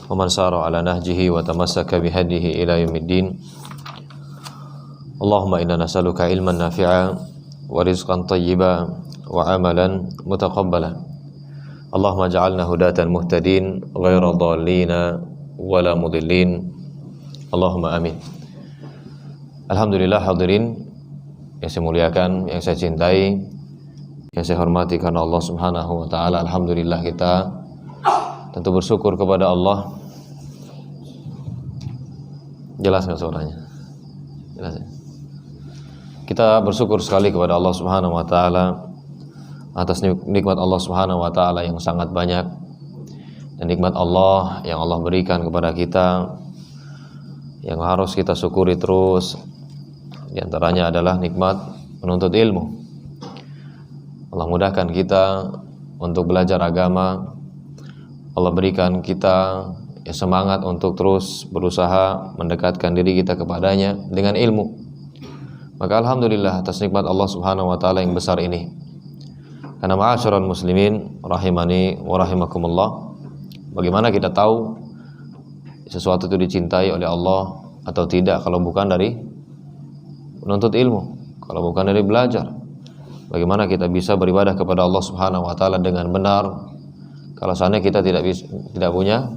ومن سار على نهجه وتمسك بهديه إلى يوم الدين. اللهم إنا نسألك علما نافعا ورزقا طيبا وعملا متقبلا. اللهم اجعلنا هداة مهتدين غير ضالين ولا مضلين. اللهم amin. Alhamdulillah hadirin yang saya muliakan, yang saya cintai, yang saya hormati karena Allah Subhanahu wa taala. Alhamdulillah kita tentu bersyukur kepada Allah. Jelas enggak suaranya? Jelas ya? Kita bersyukur sekali kepada Allah Subhanahu wa taala atas nikmat Allah Subhanahu wa taala yang sangat banyak, dan nikmat Allah yang Allah berikan kepada kita yang harus kita syukuri terus. Di antaranya adalah nikmat menuntut ilmu. Allah mudahkan kita untuk belajar agama. Allah berikan kita semangat untuk terus berusaha mendekatkan diri kita kepadanya dengan ilmu. Maka alhamdulillah atas nikmat Allah Subhanahu wa taala yang besar ini. Karena ma'asyiral muslimin rahimani wa rahimakumullah, bagaimana kita tahu sesuatu itu dicintai oleh Allah atau tidak kalau bukan dari menuntut ilmu, kalau bukan dari belajar? Bagaimana kita bisa beribadah kepada Allah Subhanahu wa taala dengan benar kalau seandainya kita tidak punya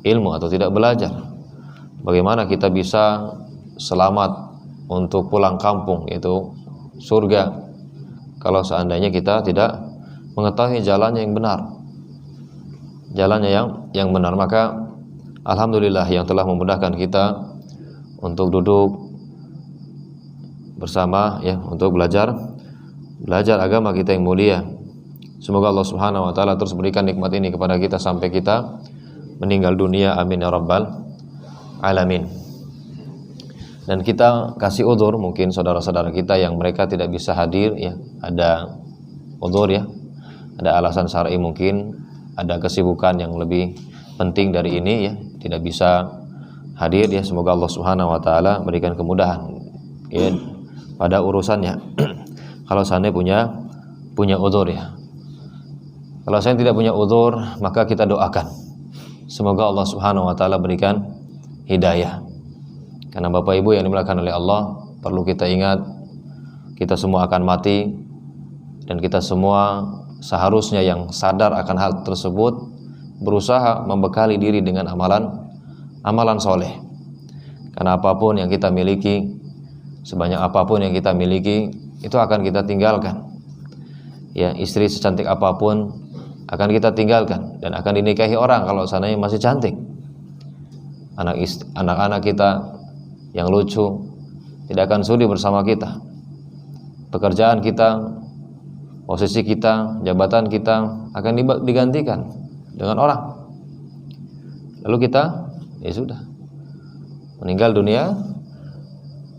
ilmu atau tidak belajar? Bagaimana kita bisa selamat untuk pulang kampung, yaitu surga, kalau seandainya kita tidak mengetahui jalannya yang benar, jalannya yang benar? Maka alhamdulillah yang telah memudahkan kita untuk duduk bersama untuk belajar agama kita yang mulia. Semoga Allah Subhanahu wa taala terus berikan nikmat ini kepada kita sampai kita meninggal dunia, amin ya rabbal alamin. Dan kita kasih udzur mungkin saudara-saudara kita yang mereka tidak bisa hadir, ada udzur, ada alasan syar'i, mungkin ada kesibukan yang lebih penting dari ini, tidak bisa hadir. Semoga Allah Subhanahu wa taala berikan kemudahan pada urusannya. Kalau seandainya punya udzur, Kalau saya tidak punya udzur, maka kita doakan semoga Allah Subhanahu wa taala berikan hidayah. Karena Bapak Ibu yang dimuliakan oleh Allah, perlu kita ingat kita semua akan mati, dan kita semua seharusnya yang sadar akan hal tersebut berusaha membekali diri dengan amalan soleh. Karena apapun yang kita miliki, sebanyak apapun yang kita miliki, itu akan kita tinggalkan. Istri secantik apapun akan kita tinggalkan dan akan dinikahi orang kalau seandainya masih cantik. Anak-anak kita yang lucu tidak akan sudi bersama kita. Pekerjaan kita, posisi kita, jabatan kita akan digantikan dengan orang. Lalu kita sudah meninggal dunia,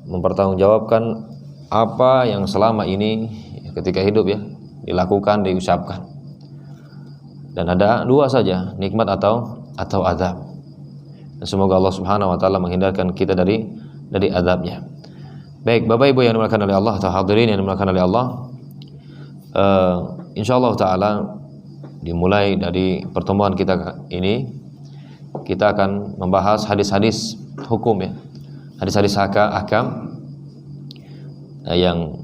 mempertanggungjawabkan apa yang selama ini ketika hidup dilakukan, diucapkan. Dan ada dua saja, nikmat atau azab. Dan semoga Allah Subhanahu wa taala menghindarkan kita dari azabnya. Baik, Bapak Ibu yang dimuliakan oleh Allah atau hadirin yang dimuliakan oleh Allah, insyaallah taala dimulai dari pertemuan kita ini, kita akan membahas hadis-hadis hukum, hadis-hadis ahkam yang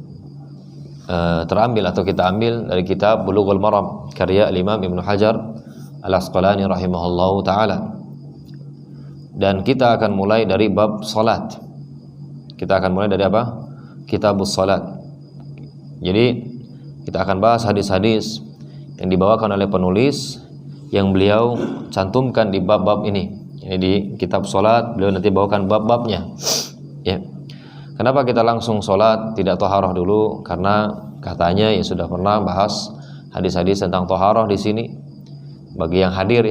terambil atau kita ambil dari kitab Bulughul Maram karya Imam Ibnu Hajar Al-Asqalani rahimahullahu taala. Dan kita akan mulai dari bab salat. Kita akan mulai dari apa? Kitabus salat. Jadi kita akan bahas hadis-hadis yang dibawakan oleh penulis yang beliau cantumkan di bab-bab ini. Ini di kitab salat, beliau nanti bawakan bab-babnya. Kenapa kita langsung salat, tidak thaharah dulu? Karena katanya sudah pernah bahas hadis-hadis tentang thaharah di sini bagi yang hadir,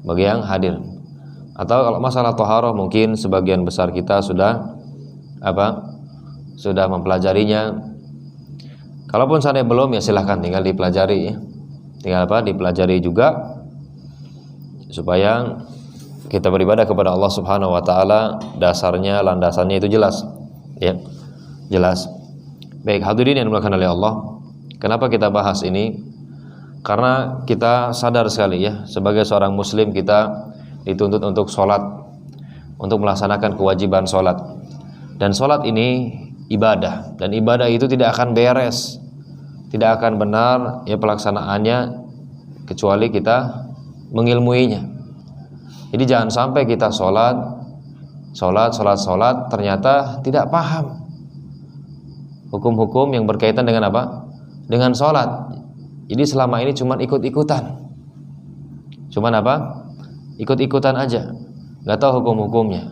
bagi yang hadir. Atau kalau masalah thaharah mungkin sebagian besar kita sudah mempelajarinya. Kalaupun seandainya belum, silahkan tinggal dipelajari, dipelajari juga supaya kita beribadah kepada Allah Subhanahu wa taala dasarnya, landasannya itu jelas. Jelas. Baik, hadirin yang dimuliakan oleh Allah, kenapa kita bahas ini? Karena kita sadar sekali sebagai seorang muslim kita dituntut untuk sholat, untuk melaksanakan kewajiban sholat. Dan sholat ini ibadah, dan ibadah itu tidak akan beres, tidak akan benar ya pelaksanaannya kecuali kita mengilmuinya. Jadi jangan sampai kita sholat ternyata tidak paham hukum-hukum yang berkaitan dengan apa? Dengan sholat. Jadi selama ini cuman ikut-ikutan, cuman apa? Ikut-ikutan aja, nggak tahu hukum-hukumnya.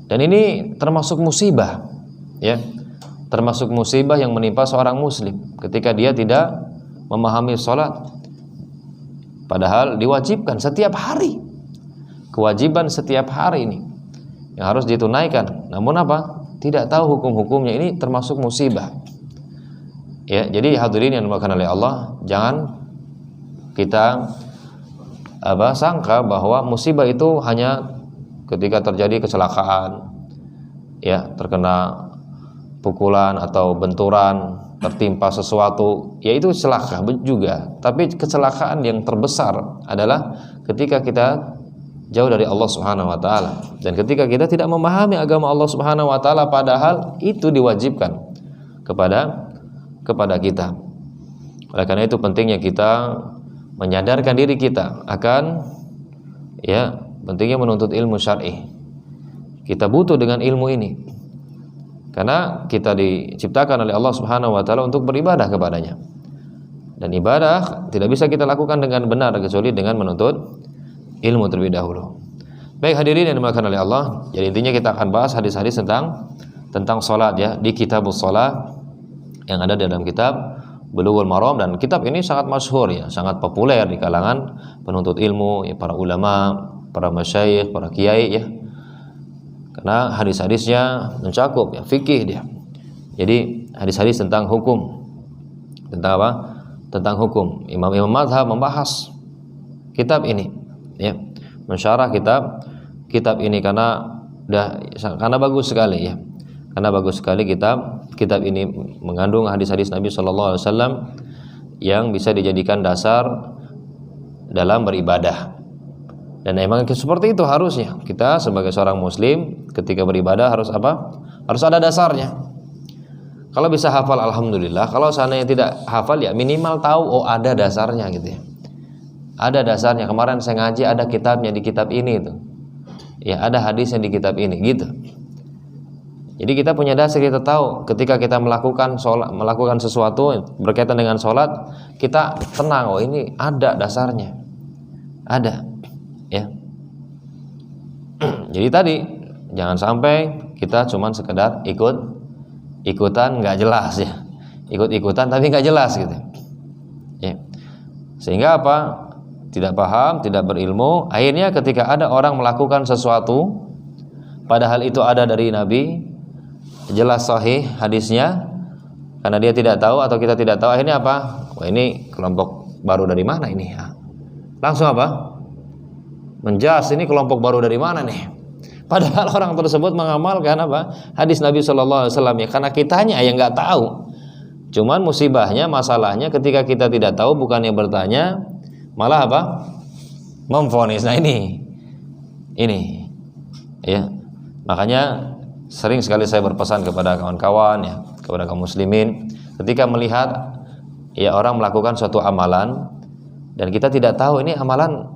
Dan ini termasuk musibah, ya, termasuk musibah yang menimpa seorang muslim ketika dia tidak memahami sholat, padahal diwajibkan setiap hari, kewajiban setiap hari ini yang harus ditunaikan. Namun apa? Tidak tahu hukum-hukumnya. Ini termasuk musibah. Ya, jadi hadirin yang dimuliakan oleh Allah, jangan kita sangka bahwa musibah itu hanya ketika terjadi kecelakaan, ya, terkena pukulan atau benturan, tertimpa sesuatu, ya itu celaka juga. Tapi kecelakaan yang terbesar adalah ketika kita jauh dari Allah Subhanahu wa taala, dan ketika kita tidak memahami agama Allah Subhanahu wa taala padahal itu diwajibkan kepada kita. Oleh karena itu pentingnya kita menyadarkan diri kita akan ya pentingnya menuntut ilmu syar'i. Kita butuh dengan ilmu ini karena kita diciptakan oleh Allah Subhanahu wa taala untuk beribadah kepadanya. Dan ibadah tidak bisa kita lakukan dengan benar kecuali dengan menuntut ilmu terlebih dahulu. Baik hadirin yang dimuliakan oleh Allah, jadi intinya kita akan bahas hadis-hadis tentang salat ya di Kitabus Shalah yang ada di dalam kitab Bulughul Maram, dan kitab ini sangat masyhur ya, sangat populer di kalangan penuntut ilmu ya, para ulama, para masyayikh, para kiai ya. Karena hadis-hadisnya mencakup ya fikih dia. Jadi hadis-hadis tentang hukum. Tentang apa? Tentang hukum. Imam-imam mazhab membahas kitab ini ya, mensyarah kitab ini karena bagus sekali ya, karena bagus sekali kitab ini mengandung hadis-hadis Nabi Shallallahu Alaihi Wasallam yang bisa dijadikan dasar dalam beribadah. Dan emang seperti itu harusnya kita sebagai seorang muslim ketika beribadah harus apa? Harus ada dasarnya. Kalau bisa hafal alhamdulillah, kalau seandainya tidak hafal ya minimal tahu oh ada dasarnya gitu ya. Ada dasarnya. Kemarin saya ngaji ada kitabnya di kitab ini itu. Ya, ada hadisnya di kitab ini gitu. Jadi kita punya dasar, kita tahu ketika kita melakukan sesuatu berkaitan dengan sholat, kita tenang, oh ini ada dasarnya. Ada. Ya. Jadi tadi jangan sampai kita cuman sekedar ikutan nggak jelas ya. Ikut-ikutan tapi nggak jelas gitu. Ya. Sehingga apa? Tidak paham, tidak berilmu. Akhirnya ketika ada orang melakukan sesuatu padahal itu ada dari Nabi, jelas sahih hadisnya, karena dia tidak tahu atau kita tidak tahu, akhirnya apa? Wah ini kelompok baru dari mana ini ya? Langsung apa? Menjas ini kelompok baru dari mana nih? Padahal orang tersebut mengamalkan apa? Hadis Nabi Shallallahu Alaihi Wasallam ya, karena kitanya yang nggak tahu. Cuman musibahnya, masalahnya ketika kita tidak tahu bukannya bertanya, malah apa? Memvonis. Nah ini ya. Makanya sering sekali saya berpesan kepada kawan-kawan ya, kepada kaum muslimin, ketika melihat ya orang melakukan suatu amalan dan kita tidak tahu ini amalan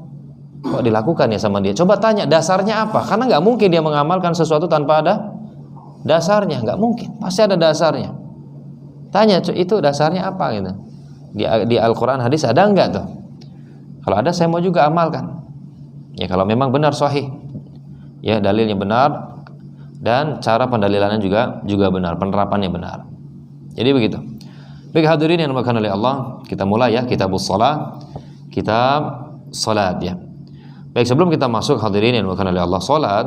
kok dilakukan ya sama dia, coba tanya dasarnya apa, karena nggak mungkin dia mengamalkan sesuatu tanpa ada dasarnya, nggak mungkin, pasti ada dasarnya. Tanya itu dasarnya apa gitu, di Al-Quran hadis ada nggak tuh? Kalau ada saya mau juga amalkan. Ya kalau memang benar sahih, ya dalilnya benar dan cara pendalilannya juga benar, penerapannya benar. Jadi begitu. Baik hadirin yang dimuliakan oleh Allah, kita mulai ya Kitabus Shalah, kitab salat ya. Baik, sebelum kita masuk hadirin yang dimuliakan oleh Allah, salat,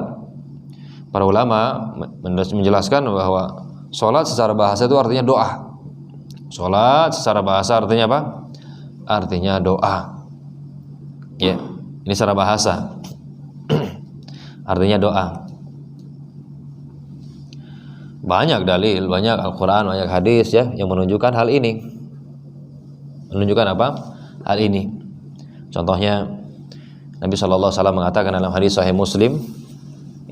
para ulama menjelaskan bahwa salat secara bahasa itu artinya doa. Salat secara bahasa artinya apa? Artinya doa. Ya, ini secara bahasa artinya doa. Banyak dalil, banyak Al-Quran, banyak hadis ya yang menunjukkan hal ini. Menunjukkan apa? Hal ini. Contohnya Nabi sallallahu alaihi wasallam mengatakan dalam hadis sahih Muslim,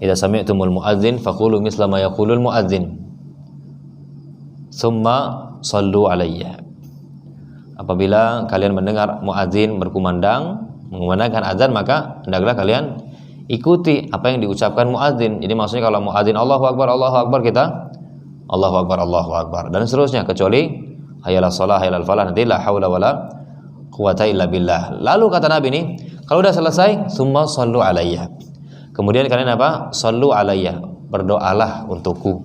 "Idza sami'tumul muadzin faqulu misla ma yaqulul muadzin. Tsumma shallu alayya." Apabila kalian mendengar muadzin berkumandang, mengumandangkan azan, maka hendaklah kalian ikuti apa yang diucapkan muadzin. Jadi maksudnya kalau muadzin Allahu Akbar, kita Allahu Akbar, dan seterusnya, kecuali hayalas shalah, hayalal falah, nanti la haula wala quwata illa billah. Lalu kata Nabi ini, kalau udah selesai, summa shallu alayya. Kemudian kalian apa? Shallu alayya, berdoalah untukku.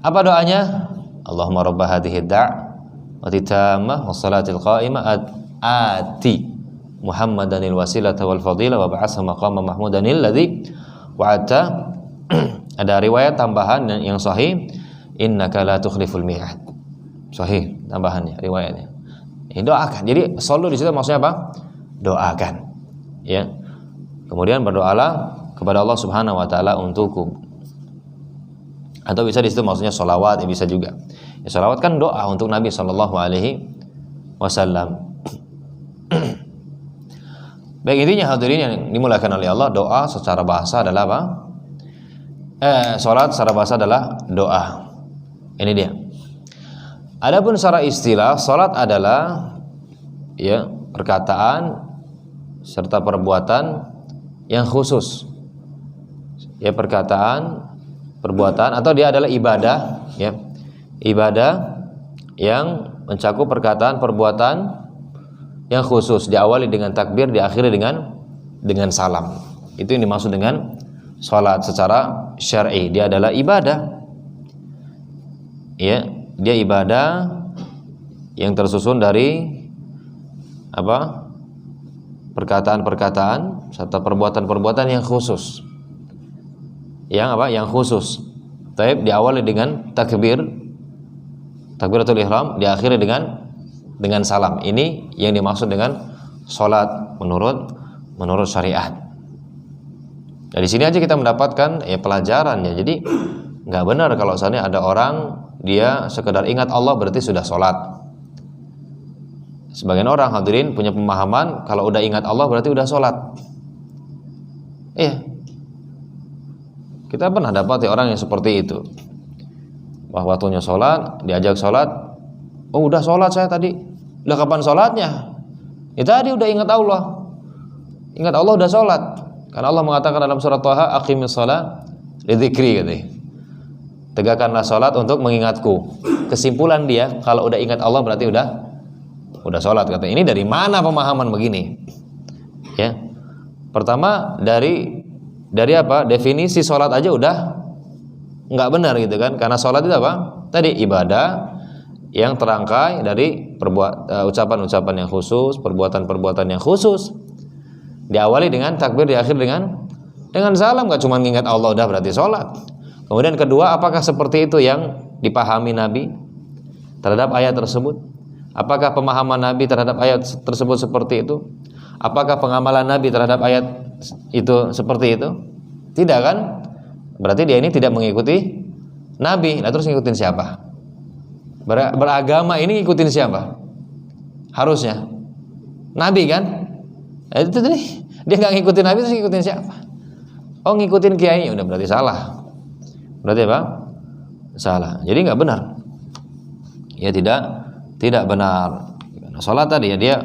Apa doanya? Allahumma rabb hadhihi ad-da'wati tammah wassalatil qa'imah ati Muhammadanil wasilata wal fadilah wa ba'atsa maqama mahmudanil ladzi wa'ata. Ada riwayat tambahan yang sahih, innaka la tukhliful mi'ad. Sahih tambahannya, riwayatnya. Ini doakan. Jadi shallu di situ maksudnya apa? Doakan. Ya. Kemudian berdoalah kepada Allah Subhanahu wa taala untukku. Atau bisa di situ maksudnya sholawat, ya bisa juga. Ya, sholawat kan doa untuk Nabi sallallahu alaihi wasallam. Baik, intinya hadirin yang dimulakan oleh Allah, doa secara bahasa adalah apa? Salat secara bahasa adalah doa. Ini dia. Adapun secara istilah, salat adalah ya perkataan serta perbuatan yang khusus. Ya, perkataan, perbuatan, atau dia adalah ibadah, ya. Ibadah yang mencakup perkataan, perbuatan yang khusus, diawali dengan takbir, diakhiri dengan salam. Itu yang dimaksud dengan salat secara syar'i. Dia adalah ibadah. Ya, dia ibadah yang tersusun dari apa? Perkataan-perkataan serta perbuatan-perbuatan yang khusus. Yang apa? Yang khusus. Taib diawali dengan takbiratul ihram, diakhiri dengan salam. Ini yang dimaksud dengan salat menurut syariat. Dari sini aja kita mendapatkan ya pelajarannya. Jadi nggak benar kalau misalnya ada orang dia sekedar ingat Allah berarti sudah sholat. Sebagian orang hadirin punya pemahaman kalau udah ingat Allah berarti udah sholat. Iya, kita pernah dapat ya orang yang seperti itu. Bahwa waktunya sholat, diajak sholat, oh udah sholat saya tadi. Udah kapan sholatnya? Ya tadi udah ingat Allah. Ingat Allah udah sholat. Karena Allah mengatakan dalam surat Thaha, aqimis shalah lidzikri, katanya. Tegakkanlah salat untuk mengingatku. Kesimpulan dia kalau udah ingat Allah berarti udah salat, katanya. Ini dari mana pemahaman begini? Ya. Pertama dari apa? Definisi salat aja udah enggak benar gitu kan? Karena salat itu apa? Tadi ibadah yang terangkai dari ucapan-ucapan yang khusus, perbuatan-perbuatan yang khusus. Diawali dengan takbir, diakhir dengan salam. Gak cuma mengingat Allah udah berarti sholat. Kemudian kedua, apakah seperti itu yang dipahami Nabi terhadap ayat tersebut? Apakah pemahaman Nabi terhadap ayat tersebut seperti itu? Apakah pengamalan Nabi terhadap ayat itu seperti itu? Tidak kan? Berarti dia ini tidak mengikuti Nabi. Nah terus ngikutin siapa? Beragama ini ngikutin siapa? Harusnya Nabi kan? Itu tadi dia nggak ngikutin Nabi, terus ngikutin siapa? Oh ngikutin kiai, udah berarti salah. Berarti apa? Salah. Jadi nggak benar. Ya tidak benar. Salat tadi ya dia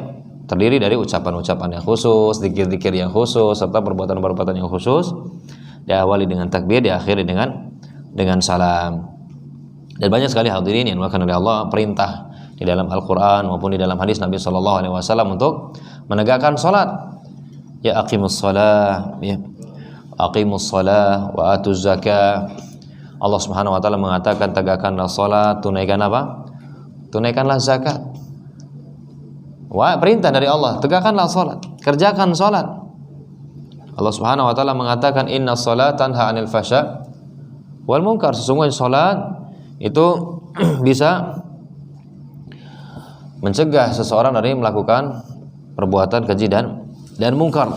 terdiri dari ucapan-ucapan yang khusus, zikir-zikir yang khusus, serta perbuatan-perbuatan yang khusus. Diawali dengan takbir, diakhiri dengan salam. Dan banyak sekali hadirin yang dimakan oleh Allah perintah di dalam Al-Quran maupun di dalam hadis Nabi Sallallahu Alaihi Wasallam untuk menegakkan salat. Ya aqimus salah, ya aqimus salah wa atuz zakah. Allah Subhanahu Wa Taala mengatakan tegakkanlah salat, tunaikan apa? Tunaikanlah zakat. Wah, perintah dari Allah, tegakkanlah salat, kerjakan salat. Allah Subhanahu Wa Taala mengatakan inna salata tanha 'anil fasya wal munkar. Sesungguhnya salat itu bisa mencegah seseorang dari melakukan perbuatan keji dan mungkar.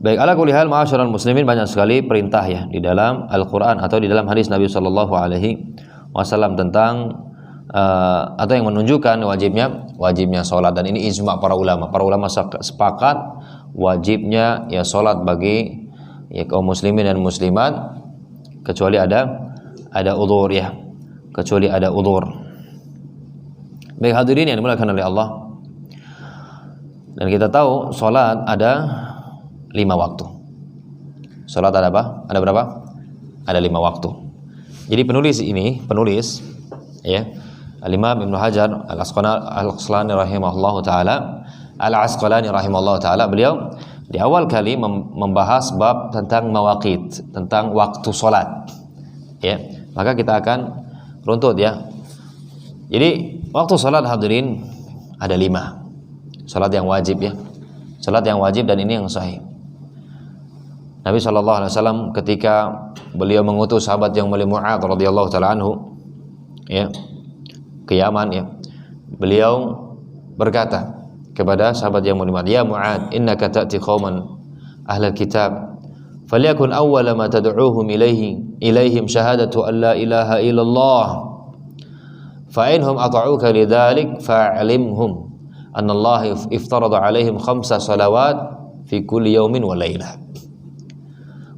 Baik, ala kulli hal ma'asyiral muslimin, banyak sekali perintah ya di dalam Al-Qur'an atau di dalam hadis Nabi sallallahu alaihi wasallam tentang atau yang menunjukkan wajibnya sholat, dan ini ijma para ulama. Para ulama sepakat wajibnya ya sholat bagi ya kaum muslimin dan muslimat kecuali ada udzur ya, kecuali ada udzur. Baik hadirin yang dimuliakan oleh Allah, dan kita tahu sholat ada 5 waktu. Sholat ada apa? Ada berapa? Ada 5 waktu. Jadi penulis ya, Al-Imam Ibnu Hajar Al-Asqalani rahimahullahu taala, beliau di awal kali membahas bab tentang mawaqit, tentang waktu sholat ya. Maka kita akan runtut ya. Jadi waktu sholat hadirin ada 5. Sholat yang wajib ya, sholat yang wajib, dan ini yang sahih. Nabi SAW ketika beliau mengutus sahabat yang mulia Mu'adz radhiyallahu taala anhu ya ke Yaman ya, beliau berkata kepada sahabat yang mulia, "Ya Mu'adz, innaka ta'ti qauman ahlal kitab, falyakun awwala ma tad'uuhum ilaihim syahadatu an la ilaha illallah, fa inhum ata'uka lidzalik fa'alimhum anna Allah iftarada 'alaihim 5 salawat fi kulli yaumin wa lailah."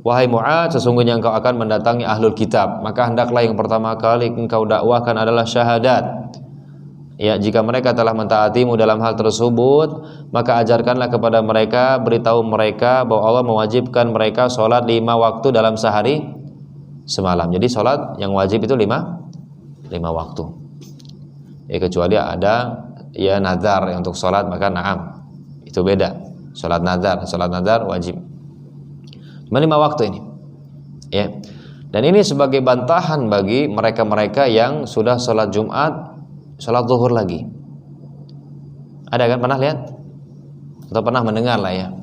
Wahai Mu'adz, sesungguhnya engkau akan mendatangi ahlul kitab, maka hendaklah yang pertama kali engkau dakwahkan adalah syahadat. Ya, jika mereka telah mentaatimu dalam hal tersebut, maka ajarkanlah kepada mereka, beritahu mereka bahwa Allah mewajibkan mereka sholat 5 waktu dalam sehari semalam. Jadi sholat yang wajib itu 5 waktu. Ya, kecuali ada ya nazar untuk sholat, maka na'am, itu beda. Sholat nazar wajib. Cuma 5 waktu ini ya. Dan ini sebagai bantahan bagi mereka-mereka yang sudah sholat Jumat, sholat zuhur lagi. Ada kan, pernah lihat atau pernah mendengar lah ya,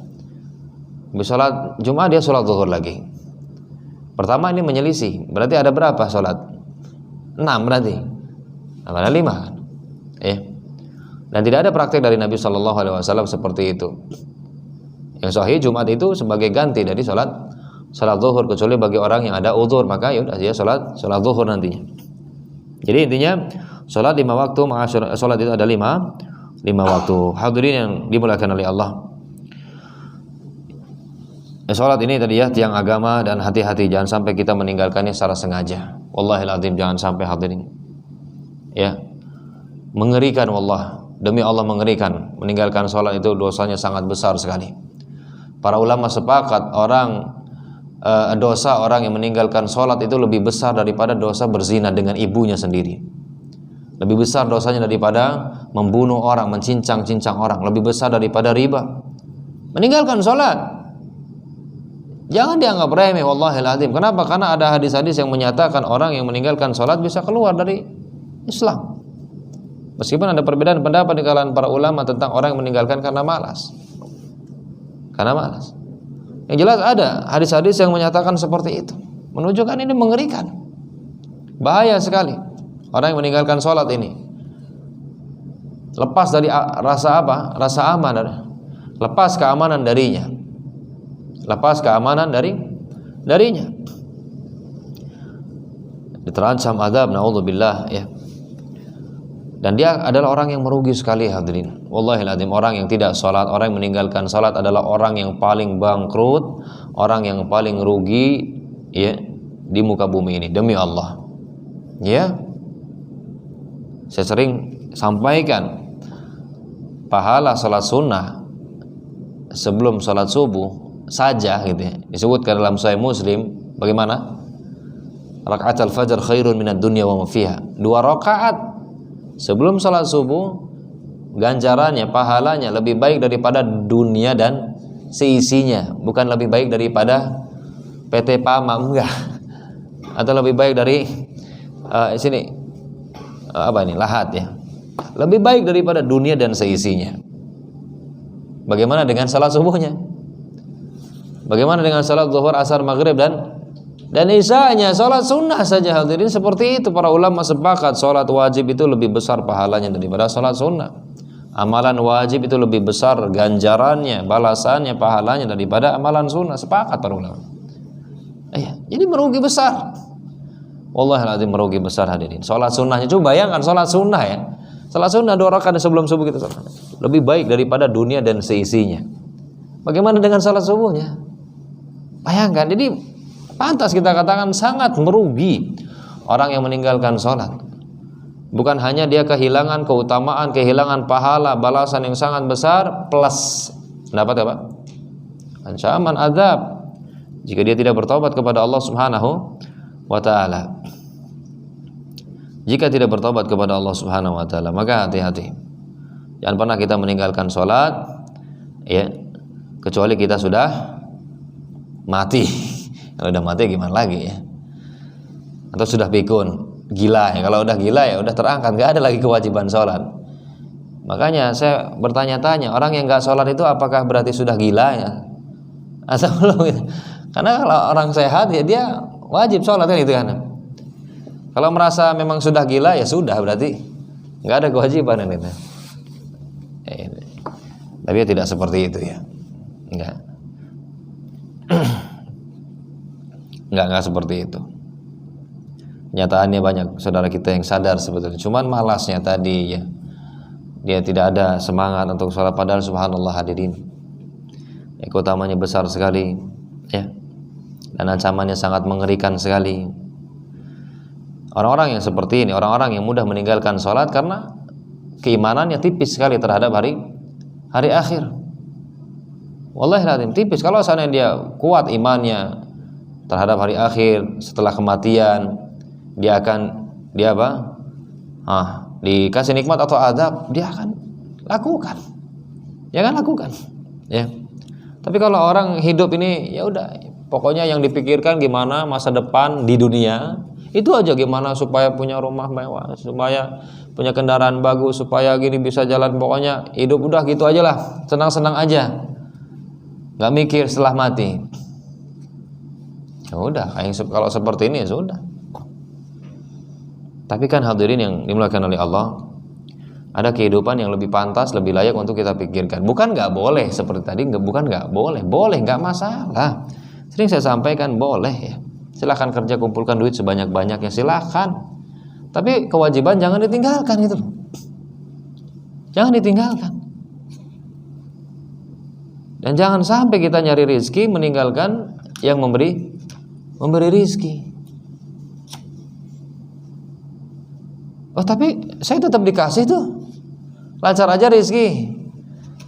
habis sholat Jumat dia sholat zuhur lagi. Pertama ini menyelisih, berarti ada berapa sholat? 6 berarti, ada 5 kan ya. Dan tidak ada praktek dari Nabi SAW seperti itu. Yang sahih Jumat itu sebagai ganti dari sholat zuhur, kecuali bagi orang yang ada udzur, maka ya udah dia sholat zuhur nantinya. Jadi intinya sholat 5 waktu, sholat itu ada 5 waktu. Hadirin yang dimuliakan oleh Allah, sholat ini tadi ya tiang agama, dan hati-hati jangan sampai kita meninggalkannya secara sengaja. Wallahil azim, jangan sampai hadirin ya. Mengerikan, wallah, demi Allah mengerikan. Meninggalkan sholat itu dosanya sangat besar sekali. Para ulama sepakat dosa orang yang meninggalkan sholat itu lebih besar daripada dosa berzina dengan ibunya sendiri. Lebih besar dosanya daripada membunuh orang, mencincang-cincang orang. Lebih besar daripada riba. Meninggalkan sholat jangan dianggap remeh, wallahil azim. Kenapa? Karena ada hadis-hadis yang menyatakan orang yang meninggalkan sholat bisa keluar dari Islam. Meskipun ada perbedaan pendapat di kalangan para ulama tentang orang yang meninggalkan karena malas. Yang jelas ada hadis-hadis yang menyatakan seperti itu, menunjukkan ini mengerikan, bahaya sekali. Orang yang meninggalkan sholat ini lepas dari rasa apa? Rasa aman, lepas keamanan darinya, darinya diterancam azab, naudzubillah ya. Dan dia adalah orang yang merugi sekali hadirin. Wallahil azim, orang yang tidak sholat, orang yang meninggalkan sholat adalah orang yang paling bangkrut, orang yang paling rugi ya di muka bumi ini, demi Allah. Ya, saya sering sampaikan, pahala sholat sunnah sebelum sholat subuh saja gitu ya, disebutkan dalam Sahih Muslim bagaimana? Raka'atul fajr khairun minad dunya wa ma fiha. 2 rakaat sebelum sholat subuh, ganjarannya, pahalanya lebih baik daripada dunia dan seisinya. Bukan lebih baik daripada PT Pama, enggak. Atau lebih baik dari lahat ya. Lebih baik daripada dunia dan seisinya. Bagaimana dengan sholat subuhnya? Bagaimana dengan sholat zuhur, asar, maghrib dan isya-nya? Sholat sunnah saja hadirin seperti itu. Para ulama sepakat sholat wajib itu lebih besar pahalanya daripada sholat sunnah. Amalan wajib itu lebih besar ganjarannya, balasannya, pahalanya daripada amalan sunnah. Sepakat para ulama. Jadi merugi besar. Wallahi lazim merugi besar hadirin. Salat sunnahnya, coba bayangkan salat sunnah ya. Salat sunnah 2 rakaat sebelum subuh kita salat. Lebih baik daripada dunia dan seisinya. Bagaimana dengan salat subuhnya? Bayangkan, jadi pantas kita katakan sangat merugi orang yang meninggalkan salat. Bukan hanya dia kehilangan keutamaan, kehilangan pahala, balasan yang sangat besar, plus dapat apa? Ancaman azab jika dia tidak bertobat kepada Allah Subhanahu wa taala. Jika tidak bertobat kepada Allah Subhanahu wa taala, maka hati-hati. Jangan pernah kita meninggalkan salat ya, kecuali kita sudah mati. Kalau udah mati gimana lagi ya? Atau sudah pikun, gila ya. Kalau udah gila ya udah terangkat, nggak ada lagi kewajiban sholat. Makanya saya bertanya-tanya, orang yang nggak sholat itu apakah berarti sudah gila ya? Atau belum? Karena kalau orang sehat ya dia wajib sholat kan itu kan. Kalau merasa memang sudah gila ya sudah, berarti nggak ada kewajiban ini. Tapi ya tidak seperti itu ya, nggak seperti itu. Nyataannya banyak saudara kita yang sadar sebetulnya, cuman malasnya tadi ya, dia tidak ada semangat untuk sholat, padahal subhanallah hadirin, ya, keutamanya besar sekali ya, dan ancamannya sangat mengerikan sekali. Orang-orang yang seperti ini, orang-orang yang mudah meninggalkan sholat karena keimanannya tipis sekali terhadap hari akhir. Wallahi lazim tipis. Kalau seandainya dia kuat imannya terhadap hari akhir, setelah kematian dia akan dikasih nikmat atau azab, dia akan lakukan. Ya kan lakukan. Ya. Tapi kalau orang hidup ini ya udah, pokoknya yang dipikirkan gimana masa depan di dunia, itu aja, gimana supaya punya rumah mewah, supaya punya kendaraan bagus, supaya gini bisa jalan, pokoknya hidup udah gitu aja lah, senang-senang aja, nggak mikir setelah mati. Ya udah, kalau seperti ini ya sudah. Tapi kan hadirin yang dimuliakan oleh Allah, ada kehidupan yang lebih pantas, lebih layak untuk kita pikirkan. Bukan nggak boleh seperti tadi, bukan nggak boleh, boleh, nggak masalah. Sering saya sampaikan boleh ya. Silahkan kerja, kumpulkan duit sebanyak-banyaknya, silahkan. Tapi kewajiban jangan ditinggalkan itu. Jangan ditinggalkan. Dan jangan sampai kita nyari rizki meninggalkan yang memberi rizki. Oh tapi saya tetap dikasih tuh, lancar aja rizki.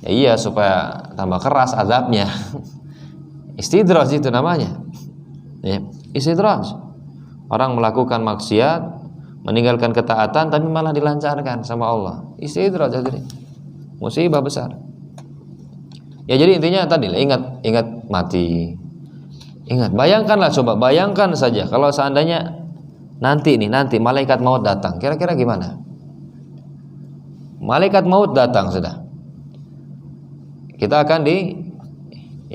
Ya iya, supaya tambah keras azabnya. Istidraj itu namanya ya, istidraj. Orang melakukan maksiat, meninggalkan ketaatan, tapi malah dilancarkan sama Allah. Istidraj jadi musibah besar. Ya jadi intinya tadi lah, ingat mati. Ingat, bayangkanlah, coba bayangkan saja kalau seandainya nanti malaikat maut datang, kira-kira gimana? Malaikat maut datang sudah, kita akan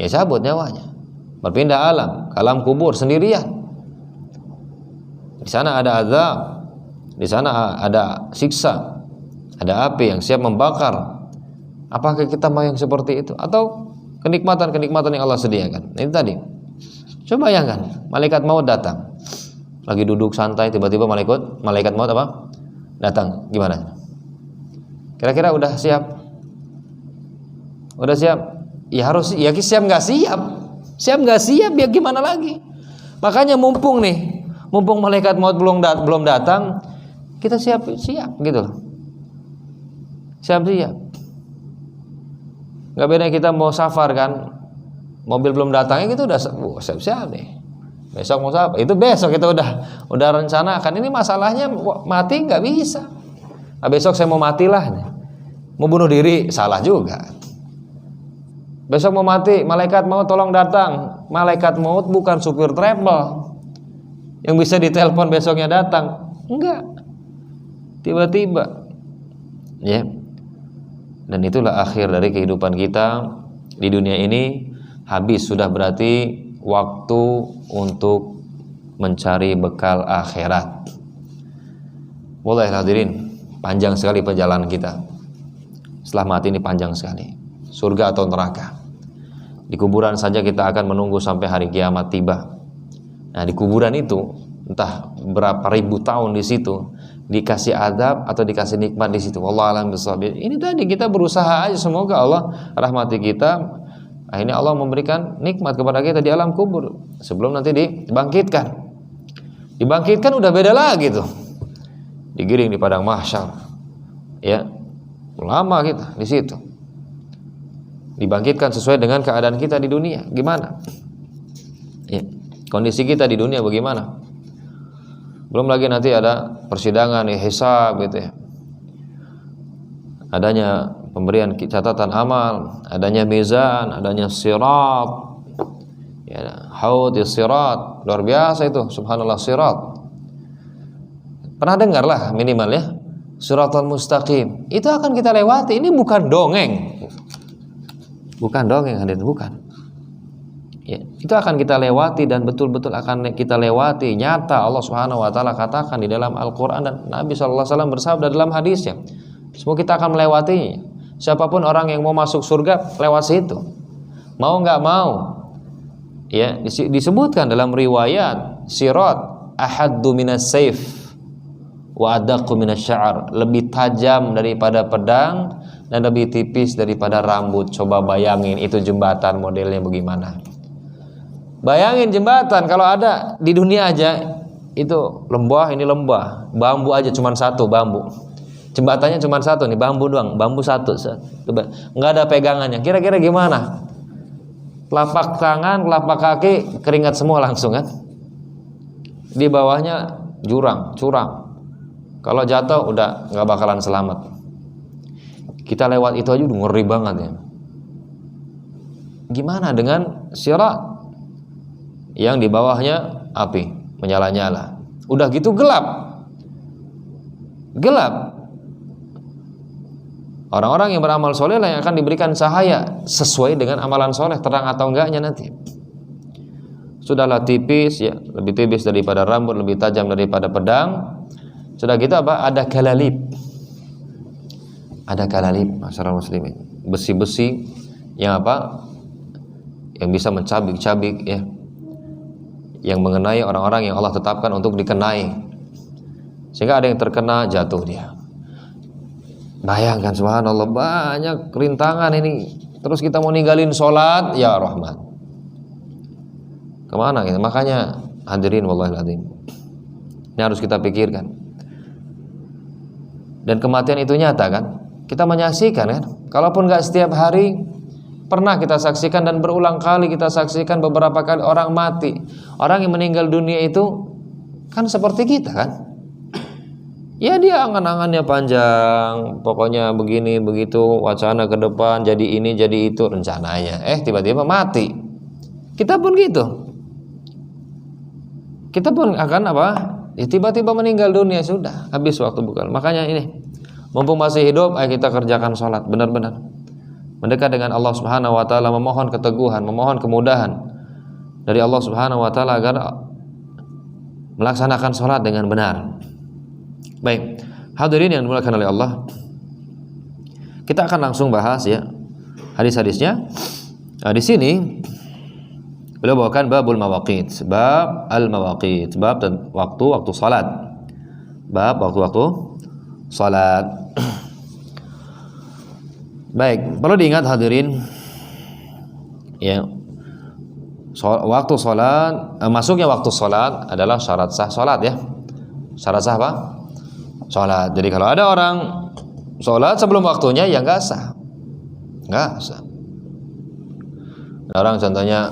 cabut nyawanya, berpindah alam kubur sendirian. Di sana ada azab, di sana ada siksa, ada api yang siap membakar. Apakah kita mau yang seperti itu atau kenikmatan-kenikmatan yang Allah sediakan? Ini tadi. Coba bayangkan, malaikat maut datang, lagi duduk santai, tiba-tiba malaikat maut datang, gimana? Kira-kira udah siap? Udah siap? Ya harus, ya siap nggak siap? Siap nggak siap? Ya gimana lagi? Makanya mumpung malaikat maut belum datang, kita siap gitu loh. Siap. Nggak beda kita mau safar kan, mobil belum datangnya kita udah siap nih. Besok mau safar, itu besok kita udah rencanakan. Ini masalahnya mati nggak bisa. Nah, besok saya mau matilah, mau bunuh diri salah juga. Besok mau mati, malaikat maut tolong datang. Malaikat maut bukan supir travel yang bisa ditelepon besoknya datang. Enggak, tiba-tiba ya. Dan itulah akhir dari kehidupan kita di dunia ini. Habis sudah, berarti waktu untuk mencari bekal akhirat. Mulai hadirin, panjang sekali perjalanan kita. Setelah mati ini panjang sekali, surga atau neraka. Di kuburan saja kita akan menunggu sampai hari kiamat tiba. Nah di kuburan itu entah berapa ribu tahun di situ, dikasih adab atau dikasih nikmat di situ. Wallahu a'lam bishawab. Ini tadi kita berusaha aja, semoga Allah rahmati kita. Akhirnya Allah memberikan nikmat kepada kita di alam kubur sebelum nanti dibangkitkan. Dibangkitkan udah beda lagi tuh. Digiring di padang mahsyar. Ya. Lama kita di situ. Dibangkitkan sesuai dengan keadaan kita di dunia. Gimana? Ya. Kondisi kita di dunia bagaimana? Belum lagi nanti ada persidangan, hisab gitu ya. Adanya pemberian catatan amal, adanya mizan, adanya sirat. Ya, haud sirat. Luar biasa itu, subhanallah sirat. Pernah dengar lah minimal ya. Siratal mustaqim. Itu akan kita lewati. Ini bukan dongeng. Bukan dongeng, hadirin, bukan. Ya, itu akan kita lewati dan betul-betul akan kita lewati. Nyata Allah Subhanahu wa taala katakan di dalam Al-Qur'an dan Nabi sallallahu alaihi wasallam bersabda dalam hadisnya. Semua kita akan melewatinya. Siapapun orang yang mau masuk surga lewat situ. Mau enggak mau. Ya, disebutkan dalam riwayat sirat ahaddu minas saif wa adaqqu minasy-sya'r, lebih tajam daripada pedang dan lebih tipis daripada rambut. Coba bayangin itu jembatan modelnya bagaimana. Bayangin jembatan kalau ada di dunia aja itu lembah, ini lembah, bambu aja cuma satu bambu. Jembatannya cuma satu nih, bambu doang, bambu satu. Enggak ada pegangannya. Kira-kira gimana? Telapak tangan, telapak kaki keringat semua langsung kan? Di bawahnya jurang, curang. Kalau jatuh udah nggak bakalan selamat. Kita lewat itu aja udah ngeri banget ya. Gimana dengan sirat yang di bawahnya api menyala-nyala? Udah gitu gelap. Gelap. Orang-orang yang beramal soleh lah yang akan diberikan cahaya sesuai dengan amalan soleh, terang atau enggaknya nanti. Sudahlah tipis ya, lebih tipis daripada rambut, lebih tajam daripada pedang. Sudah gitu apa? Ada kalalib. Ada kalalib, masyarakat muslimin. Besi-besi yang apa? Yang bisa mencabik-cabik ya. Yang mengenai orang-orang yang Allah tetapkan untuk dikenai. Sehingga ada yang terkena jatuh dia. Bayangkan subhanallah, banyak rintangan ini. Terus kita mau ninggalin sholat, ya rahmat. Kemana kita? Makanya hadirin wallahil adzim. Ini harus kita pikirkan. Dan kematian itu nyata kan? Kita menyaksikan kan? Kalaupun gak setiap hari, pernah kita saksikan dan berulang kali kita saksikan beberapa kali orang mati. Orang yang meninggal dunia itu kan seperti kita kan? Ya dia angan-angannya panjang, pokoknya begini begitu, wacana ke depan, jadi ini jadi itu rencananya. Tiba-tiba mati. Kita pun gitu. Kita pun akan apa? Ya, tiba-tiba meninggal dunia, sudah habis waktu bukan. Makanya ini, mumpung masih hidup, ayo kita kerjakan sholat benar-benar. Mendekat dengan Allah Subhanahu wa taala, memohon keteguhan, memohon kemudahan dari Allah Subhanahu wa taala agar melaksanakan sholat dengan benar. Baik, hadirin yang dimuliakan oleh Allah, kita akan langsung bahas ya hadis-hadisnya. Di sini beliau bawakan babul mawaqit, bab al-mawaqit, bab waktu-waktu salat. Bab waktu-waktu salat. Baik, perlu diingat hadirin ya, waktu salat, masuknya waktu salat adalah syarat sah salat ya. Syarat sah apa? Salat. Jadi kalau ada orang salat sebelum waktunya ya enggak sah. Enggak sah. Orang contohnya,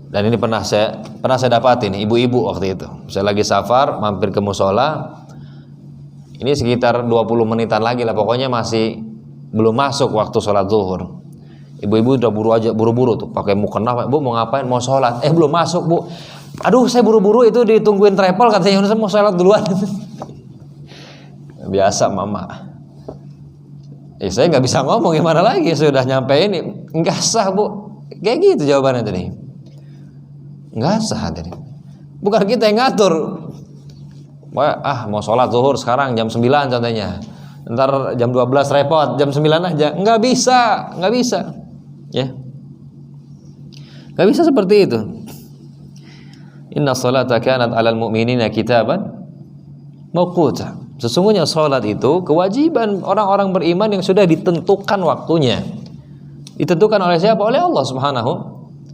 dan ini pernah saya dapatin ibu-ibu waktu itu. Saya lagi safar, mampir ke musola. Ini sekitar 20 menitan lagi lah, pokoknya masih belum masuk waktu sholat zuhur. Ibu-ibu udah buru-buru tuh, pakai mukena, Bu mau ngapain? Mau sholat. Belum masuk, Bu. Aduh, saya buru-buru, itu ditungguin travel katanya, saya mau sholat duluan. Biasa mama. Saya nggak bisa ngomong, gimana lagi, sudah nyampe ini. Nggak sah, Bu. Kayak gitu jawabannya tadi. Nggak sah tadi. Bukan kita yang ngatur. Mau sholat zuhur sekarang jam 9 contohnya. Ntar jam 12 repot, jam 9 aja. Nggak bisa. Ya. Nggak bisa seperti itu. Inna salata kanat 'alal mu'minina kitaban mawquta. Sesungguhnya salat itu kewajiban orang-orang beriman yang sudah ditentukan waktunya. Ditentukan oleh siapa? Oleh Allah Subhanahu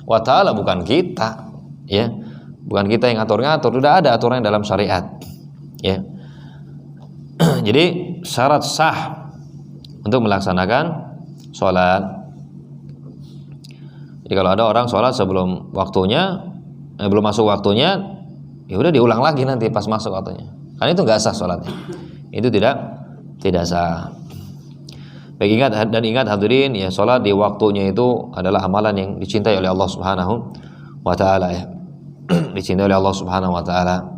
wa taala, bukan kita, ya. Bukan kita yang ngatur-ngatur, sudah ada aturan dalam syariat, ya. Jadi syarat sah untuk melaksanakan salat. Jadi kalau ada orang sholat sebelum waktunya, belum masuk waktunya, ya udah diulang lagi nanti pas masuk waktunya. Karena itu nggak sah sholatnya. Itu tidak sah. Baik, ingat hadirin, ya, sholat di waktunya itu adalah amalan yang dicintai oleh Allah Subhanahu wa taala, ya. Dicintai oleh Allah Subhanahu wa taala.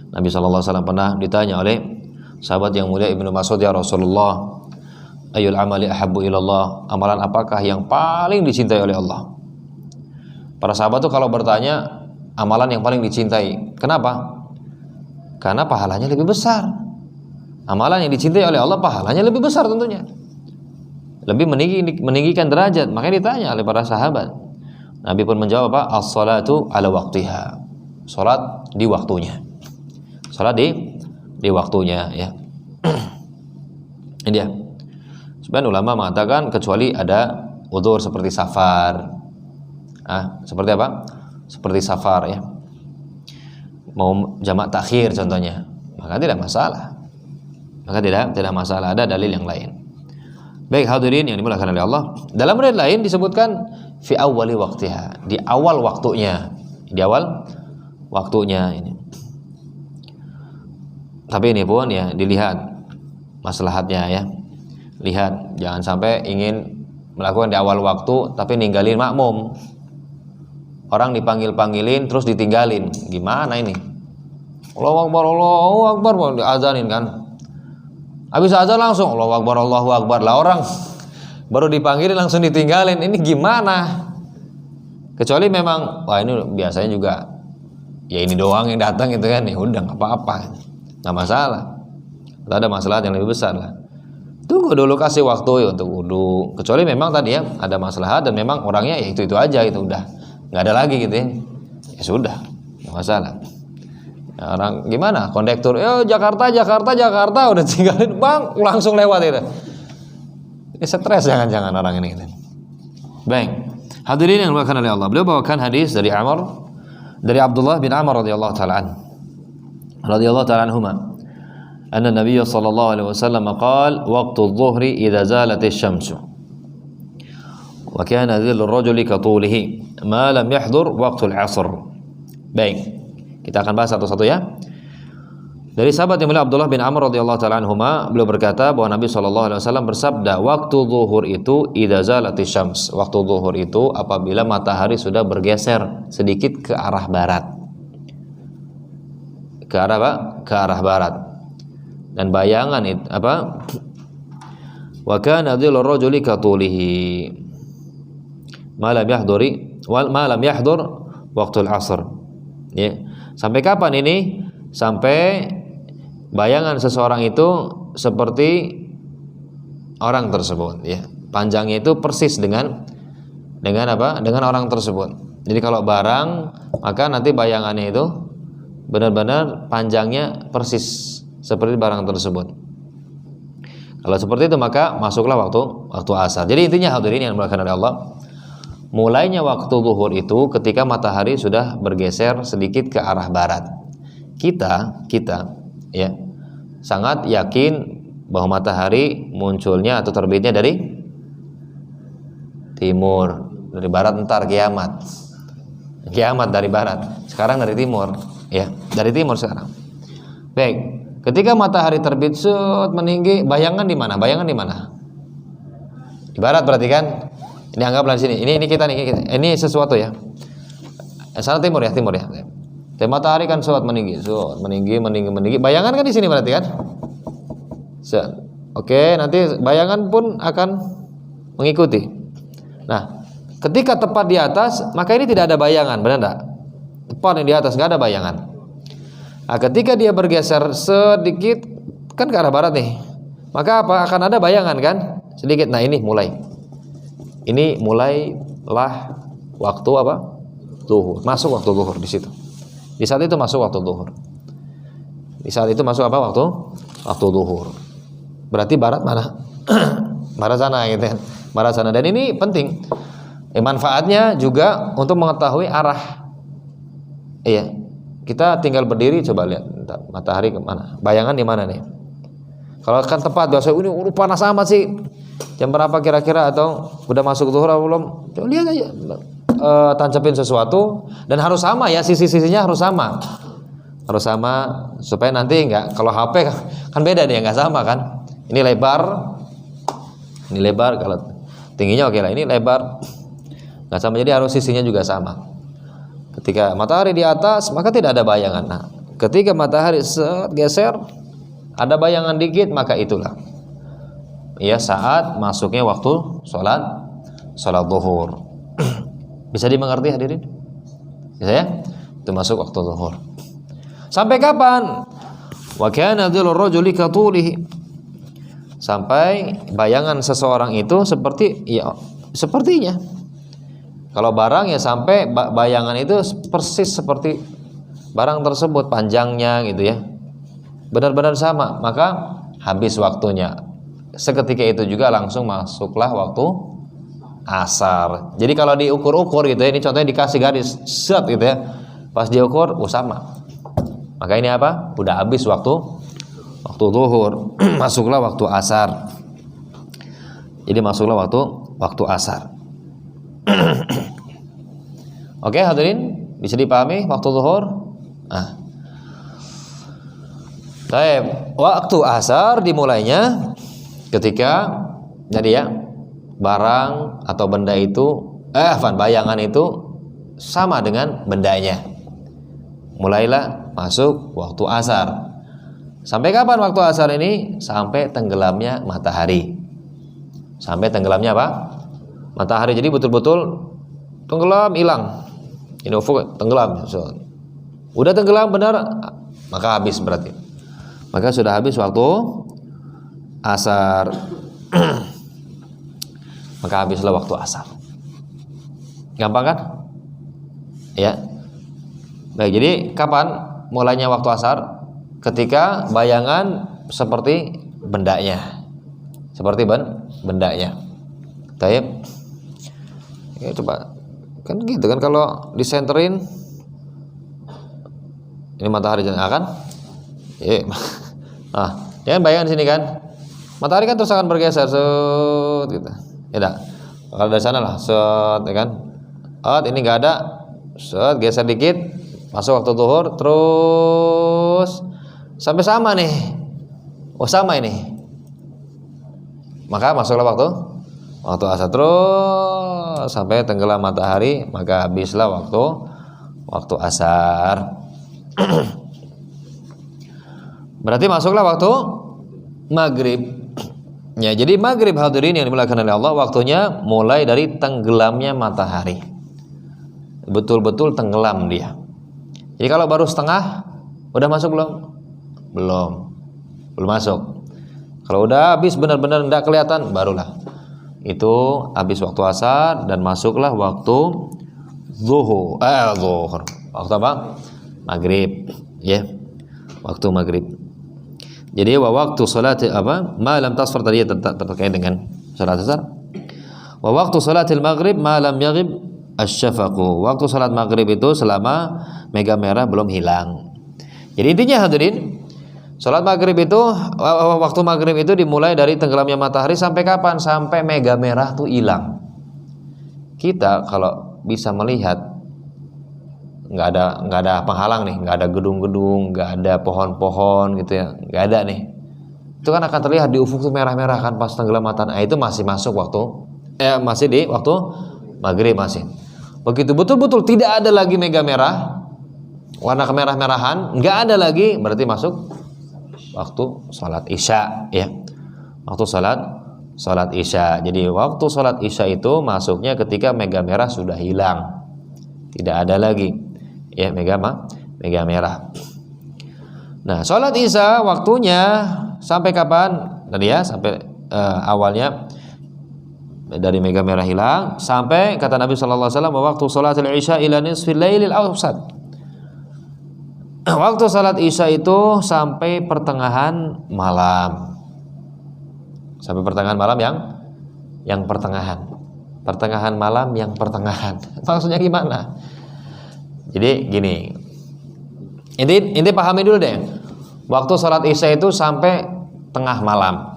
Nabi sallallahu alaihi wasallam pernah ditanya oleh sahabat yang mulia Ibnu Mas'ud, ya Rasulullah, ayyul amali ahabbu ilallah, amalan apakah yang paling dicintai oleh Allah? Para sahabat tuh kalau bertanya amalan yang paling dicintai, kenapa? Karena pahalanya lebih besar. Amalan yang dicintai oleh Allah pahalanya lebih besar tentunya, lebih meninggikan derajat. Makanya ditanya oleh para sahabat. Nabi pun menjawab apa? As-salatu ala waqtiha. Salat di waktunya. Salat di waktunya, ya. Ini dia. Sebenarnya ulama mengatakan kecuali ada udzur seperti safar. Seperti apa? Seperti safar, ya. Mau jamak takhir contohnya, maka tidak masalah. Maka tidak masalah, ada dalil yang lain. Baik hadirin yang dimuliakan oleh Allah, dalam riwayat lain disebutkan fi awwali waqtiha, di awal waktunya. Di awal waktunya ini. Tapi ini pun ya dilihat maslahatnya, ya. Lihat, jangan sampai ingin melakukan di awal waktu tapi ninggalin makmum. Orang dipanggilin terus ditinggalin. Gimana ini? Allahu Akbar, diazanin kan. Habis azan langsung Allahu Akbar. Lah orang baru dipanggilin langsung ditinggalin. Ini gimana? Kecuali memang wah ini biasanya juga ya ini doang yang datang gitu kan. Ya udah enggak apa-apa. Enggak masalah. Kalau ada masalah yang lebih besar lah. Tunggu dulu, kasih waktu ya untuk wudu. Kecuali memang tadi ya ada masalah dan memang orangnya ya itu aja, itu udah nggak ada lagi gitu ya. Ya sudah, nggak masalah. Ya, orang gimana? Kondektur, Jakarta udah tinggalin bang, langsung lewat itu. Ini stres jangan-jangan orang ini. Gitu. Baik, hadirin yang dimuliakan oleh Allah. Beliau bawakan hadis dari Abdullah bin Amr radhiyallahu ta'ala anhuma. Anna Nabi sallallahu alaihi wasallam qala waqtu adh-dhuhri idza zalat asy-syamsu wa kana dhillu ar-rajuli ka tulihi ma lam yahdhur waqtu al-'asr. Baik, kita akan bahas satu-satu ya. Dari sahabat yang mulia Abdullah bin Amr radhiyallahu ta'ala anhuma, beliau berkata bahwa Nabi sallallahu alaihi wasallam bersabda, waktu zuhur itu idza zalat asy-syams. Waktu zuhur itu apabila matahari sudah bergeser sedikit ke arah barat. Ke arah apa? Ke arah barat. Dan bayangan itu apa? Wa kana dhillu ar-rajuli ka tulihi ma lam yahdur waqtu al-'asr. Ya. Sampai kapan ini? Sampai bayangan seseorang itu seperti orang tersebut, ya. Panjangnya itu persis dengan apa? Dengan orang tersebut. Jadi kalau barang, maka nanti bayangannya itu benar-benar panjangnya persis seperti barang tersebut. Kalau seperti itu maka masuklah waktu asar. Jadi intinya hadirin yang dimuliakan oleh Allah, mulainya waktu zuhur itu ketika matahari sudah bergeser sedikit ke arah barat. Kita ya sangat yakin bahwa matahari munculnya atau terbitnya dari timur, dari barat ntar kiamat dari barat. Sekarang dari timur, ya, dari timur sekarang. Baik. Ketika matahari terbit meninggi, bayangan di mana? Di barat berarti kan? Ini anggaplah di sini. Ini kita nih. Ini sesuatu ya. Sana timur ya. Matahari kan meninggi. Bayangan kan di sini berarti kan? Oke, nanti bayangan pun akan mengikuti. Nah, ketika tepat di atas, maka ini tidak ada bayangan, benar enggak? Tepat yang di atas enggak ada bayangan. Nah, ketika dia bergeser sedikit kan ke arah barat nih, maka apa? Akan ada bayangan kan? Sedikit. Nah, ini mulailah waktu apa? zuhur. Masuk waktu zuhur di situ. Di saat itu masuk waktu zuhur. Di saat itu masuk apa waktu? Waktu zuhur. Berarti barat mana? Barat sana gitu kan. Barat sana. Dan ini penting. Manfaatnya juga untuk mengetahui arah. Iya. Kita tinggal berdiri coba lihat matahari kemana. Bayangan di mana nih? Kalau kan tepat biasa ini panas amat sih. Jam berapa kira-kira atau udah masuk zuhur atau belum? Coba lihat aja. Tancapin sesuatu dan harus sama ya, sisi-sisinya harus sama. Harus sama supaya nanti enggak, kalau HP kan beda nih, enggak sama kan. Ini lebar. Ini lebar, kalau tingginya oke lah, ini lebar. Enggak sama, jadi harus sisinya juga sama. Ketika matahari di atas maka tidak ada bayangan. Nah, ketika matahari geser ada bayangan dikit, maka itulah ya saat masuknya waktu sholat zuhur. Bisa dimengerti hadirin? Bisa ya? Itu masuk waktu zuhur. Sampai kapan? Wa kana dhillu rajuli katulihi. Sampai bayangan seseorang itu seperti ya sepertinya. Kalau barang ya sampai bayangan itu persis seperti barang tersebut panjangnya gitu ya. Benar-benar sama, maka habis waktunya. Seketika itu juga langsung masuklah waktu asar. Jadi kalau diukur-ukur gitu ya, ini contohnya dikasih garis set gitu ya. Pas diukur sama. Maka ini apa? Udah habis waktu zuhur. Masuklah waktu asar. Jadi masuklah waktu asar. Oke, hadirin, bisa dipahami waktu zuhur? Baik, waktu asar dimulainya ketika jadi ya barang atau benda itu bayangan itu sama dengan bendanya. Mulailah masuk waktu asar. Sampai kapan waktu asar ini? Sampai tenggelamnya matahari. Sampai tenggelamnya apa? Matahari. Jadi betul-betul tenggelam, hilang. Ini ufuk tenggelam. Udah tenggelam benar, maka habis berarti. Maka sudah habis waktu asar. Maka habislah waktu asar. Gampang kan? Ya. Baik, jadi kapan mulainya waktu asar? Ketika bayangan seperti bendanya. Seperti bendanya. Taib. Ya, coba. Kan gitu kan kalau disenterin ini matahari kan? Ya. Ya kan bayangan sini kan. Matahari kan terus akan bergeser set gitu. Ya dah. Kalau dari sana lah set ya kan. Ini enggak ada. Set geser dikit, masuk waktu zuhur terus sampai sama nih. Oh, sama ini. Maka masuklah waktu asar terus sampai tenggelam matahari, maka habislah waktu asar. Berarti masuklah waktu maghrib. Ya, jadi maghrib hadirin yang dimuliakan oleh Allah, waktunya mulai dari tenggelamnya matahari. Betul-betul tenggelam dia. Jadi kalau baru setengah, udah masuk belum? Belum masuk. Kalau udah habis benar-benar tidak kelihatan, barulah itu habis waktu asar dan masuklah waktu zuhur. Waktu apa? Maghrib. Ya, waktu maghrib. Jadi waktu salat malam tasfar tadi terkait dengan salat asar. Wa waktu salatil maghrib malam yaghib asy-syafaqu. Waktu salat maghrib itu selama mega merah belum hilang. Jadi intinya hadirin, salat maghrib itu waktu maghrib itu dimulai dari tenggelamnya matahari sampai kapan? Sampai mega merah tuh hilang. Kita kalau bisa melihat nggak ada penghalang nih, nggak ada gedung-gedung, nggak ada pohon-pohon gitu ya, nggak ada nih. Itu kan akan terlihat di ufuk tuh merah-merah kan pas tenggelam matahari. Itu masih masuk waktu masih di waktu maghrib masih. Begitu betul-betul tidak ada lagi mega merah, warna kemerah-merahan, nggak ada lagi, berarti masuk waktu salat isya ya. Waktu salat isya. Jadi waktu salat isya itu masuknya ketika mega merah sudah hilang. Tidak ada lagi. Ya, mega merah. Nah, salat isya waktunya sampai kapan? Tadi ya, sampai awalnya dari mega merah hilang sampai kata Nabi sallallahu alaihi wasallam waktu salatul isya ila nisfil lailil awsat. Waktu salat isya itu sampai pertengahan malam. Sampai pertengahan malam yang pertengahan. Pertengahan malam yang pertengahan. Maksudnya gimana? Jadi gini. Inti pahami dulu deh. Waktu salat isya itu sampai tengah malam.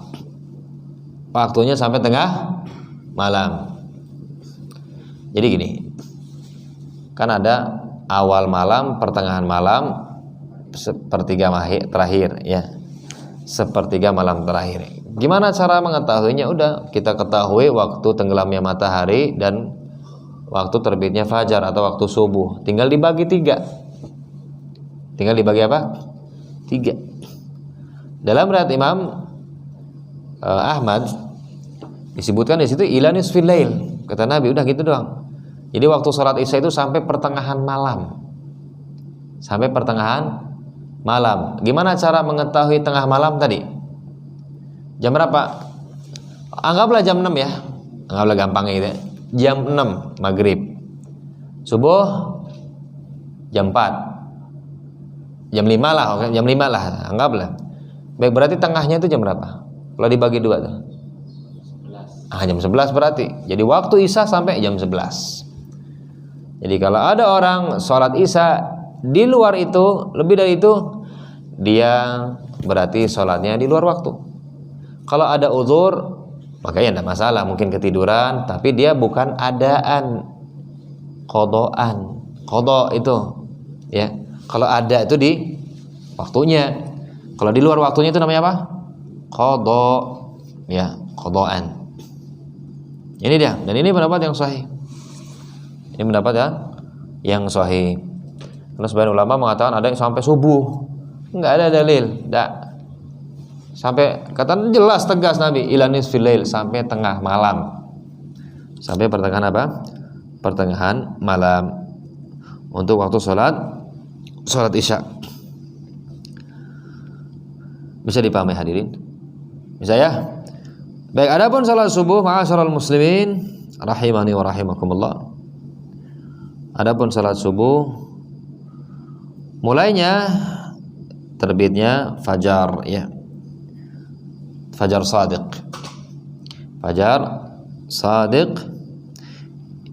Waktunya sampai tengah malam. Jadi gini. Kan ada awal malam, pertengahan malam, sepertiga terakhir ya. Sepertiga malam terakhir. Gimana cara mengetahuinya? Udah kita ketahui waktu tenggelamnya matahari dan waktu terbitnya fajar atau waktu subuh. Tinggal dibagi 3. Tinggal dibagi apa? 3. Dalam riwayat Imam Ahmad disebutkan di situ ila nisfil lail. Kata Nabi udah gitu doang. Jadi waktu sholat isya itu sampai pertengahan malam. Sampai pertengahan malam. Gimana cara mengetahui tengah malam tadi? Jam berapa? Anggaplah jam 6 ya. Anggaplah gampangnya gitu ya. Jam 6 maghrib. Subuh jam 4. Jam 5 lah, oke, jam 5 lah, anggaplah. Baik, berarti tengahnya itu jam berapa? Kalau dibagi 2 tuh. 11. Jam 11 berarti. Jadi waktu isya sampai jam 11. Jadi kalau ada orang sholat isya di luar itu, lebih dari itu, dia berarti sholatnya di luar waktu. Kalau ada uzur, makanya tidak masalah, mungkin ketiduran, tapi dia bukan adaan, qodoan. Qodo itu, ya. Kalau ada itu di waktunya. Kalau di luar waktunya itu namanya apa? Qodo, ya, qodoan. Ini dia, dan ini pendapat yang sahih. Ini pendapat ya, yang sahih. Karena sebagian ulama mengatakan ada yang sampai subuh, nggak ada dalil, tidak. Sampai kata jelas tegas Nabi ila nisfil lail, sampai tengah malam. Sampai pertengahan apa? Pertengahan malam. Untuk waktu salat isya. Bisa dipahami hadirin? Bisa ya? Baik, adapun salat subuh ma'asyiral muslimin rahimani wa rahimakumullah. Adapun salat subuh mulainya terbitnya fajar ya. Fajar Shadiq. Fajar Shadiq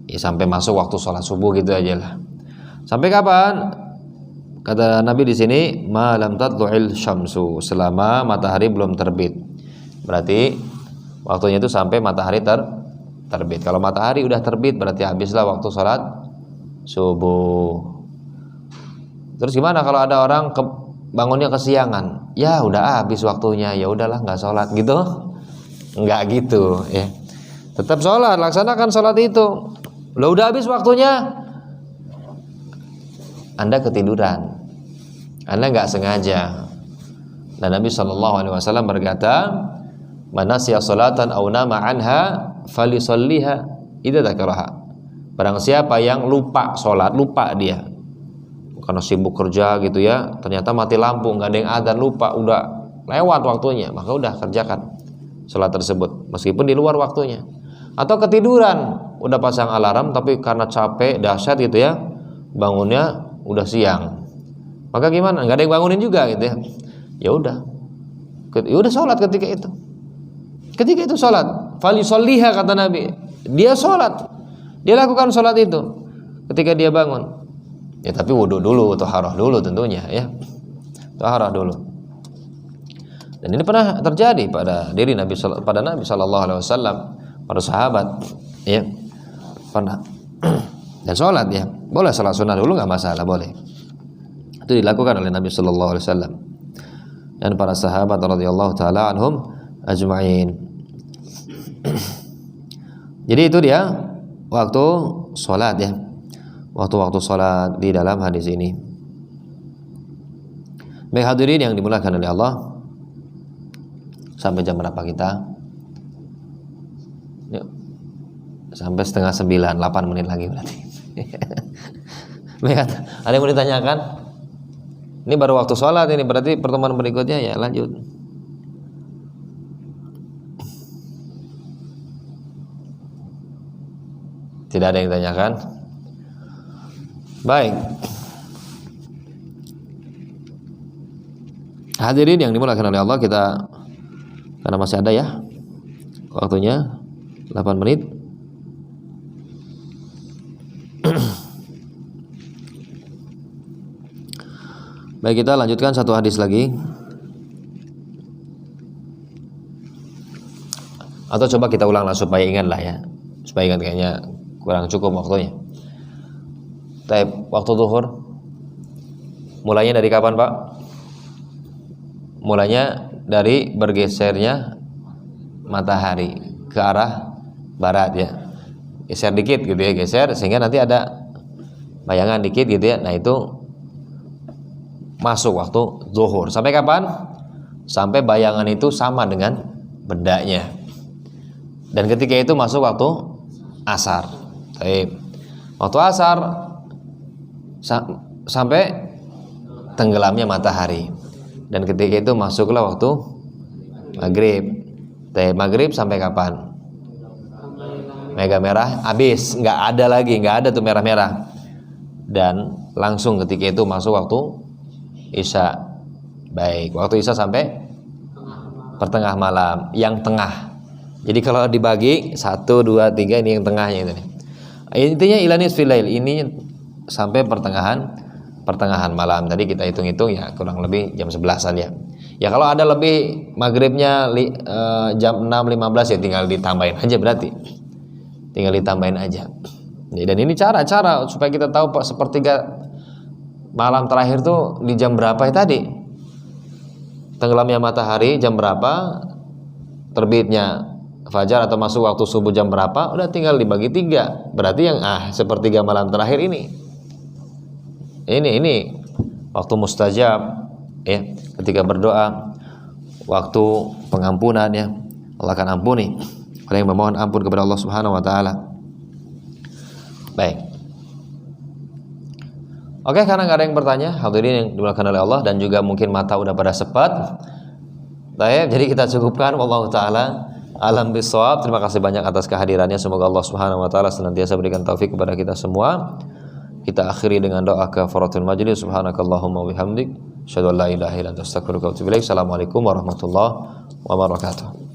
ya, sampai masuk waktu sholat subuh gitu aja lah. Sampai kapan? Kata Nabi di sini, malam tatlu'il syamsu, selama matahari belum terbit. Berarti waktunya itu sampai matahari terbit. Kalau matahari udah terbit berarti habislah waktu sholat subuh. Terus gimana kalau ada orang bangunnya kesiangan? Ya udah habis waktunya, ya udahlah nggak sholat gitu. Nggak gitu ya. Tetap sholat, laksanakan sholat itu. Udah habis waktunya, Anda ketiduran, Anda nggak sengaja. Dan Nabi SAW berkata, man nasiya sholatan aw nama anha falisalliha idza dzakaraha. Barang siapa yang lupa sholat, lupa dia karena sibuk kerja gitu ya, ternyata mati lampu, nggak ada yang adzan, lupa, udah lewat waktunya, maka udah kerjakan sholat tersebut meskipun di luar waktunya. Atau ketiduran, udah pasang alarm tapi karena capek dahsyat gitu ya, bangunnya udah siang, maka gimana? Nggak ada yang bangunin juga gitu ya. Ya udah sholat ketika itu sholat. Falisolliha kata Nabi, dia sholat, dia lakukan sholat itu ketika dia bangun. Ya tapi wudhu dulu, taharah dulu tentunya ya, taharah dulu. Dan ini pernah terjadi pada Nabi Sallallahu Alaihi Wasallam, para sahabat ya pernah dan sholat ya, boleh sholat sunnah dulu nggak masalah, boleh. Itu dilakukan oleh Nabi Sallallahu Alaihi Wasallam dan para sahabat radhiyallahu taala anhum ajma'in. Jadi itu dia waktu sholat ya, waktu-waktu sholat di dalam hadis ini. Baik hadirin yang dimuliakan oleh Allah, sampai jam berapa kita? Yuk. Sampai 8:30, 8 menit lagi berarti. Baik, ada yang mau ditanyakan? Ini baru waktu sholat ini, berarti pertemuan berikutnya ya lanjut. Tidak ada yang ditanyakan. Baik. Hadirin yang dimuliakan oleh Allah, kita karena masih ada ya waktunya 8 menit. Baik, kita lanjutkan satu hadis lagi. Atau coba kita ulang lah supaya ingat lah ya. Supaya ingat, kayaknya kurang cukup waktunya. Waktu zuhur mulainya dari kapan, Pak? Mulainya dari bergesernya matahari ke arah barat ya. Geser dikit gitu ya, geser sehingga nanti ada bayangan dikit gitu ya. Nah, itu masuk waktu zuhur. Sampai kapan? Sampai bayangan itu sama dengan bendanya. Dan ketika itu masuk waktu asar. Waktu asar sampai tenggelamnya matahari. Dan ketika itu masuklah waktu maghrib. Maghrib sampai kapan? Mega merah habis, nggak ada tuh merah-merah. Dan langsung ketika itu masuk waktu Isya. Baik, waktu Isya sampai pertengah malam, yang tengah. Jadi kalau dibagi 1, 2, 3, ini yang tengahnya itu. Intinya ilanis filail, ini sampai pertengahan malam. Tadi kita hitung-hitung ya kurang lebih jam 11-an ya. Ya kalau ada lebih maghribnya jam 6.15 ya tinggal ditambahin aja berarti. Tinggal ditambahin aja. Ya, dan ini cara-cara supaya kita tahu Pak, sepertiga malam terakhir tuh di jam berapa ya tadi? Tenggelamnya matahari jam berapa? Terbitnya fajar atau masuk waktu subuh jam berapa? Udah tinggal dibagi 3. Berarti yang sepertiga malam terakhir ini. Ini waktu mustajab ya, ketika berdoa, waktu pengampunan ya. Allah akan ampuni orang yang memohon ampun kepada Allah Subhanahu wa taala. Baik. Oke, karena nggak ada yang bertanya, hadirin yang dimuliakan oleh Allah, dan juga mungkin mata udah pada sepat. Baik, jadi kita cukupkan. Wallahu taala alam bisawab. Terima kasih banyak atas kehadirannya. Semoga Allah Subhanahu wa taala senantiasa berikan taufik kepada kita semua. Kita akhiri dengan doa kafaratul majlis. Subhanakallahumma wa bihamdik, asyhadu an la ilaha illa anta astaghfiruka wa atubu ilaik. Assalamualaikum warahmatullahi wabarakatuh.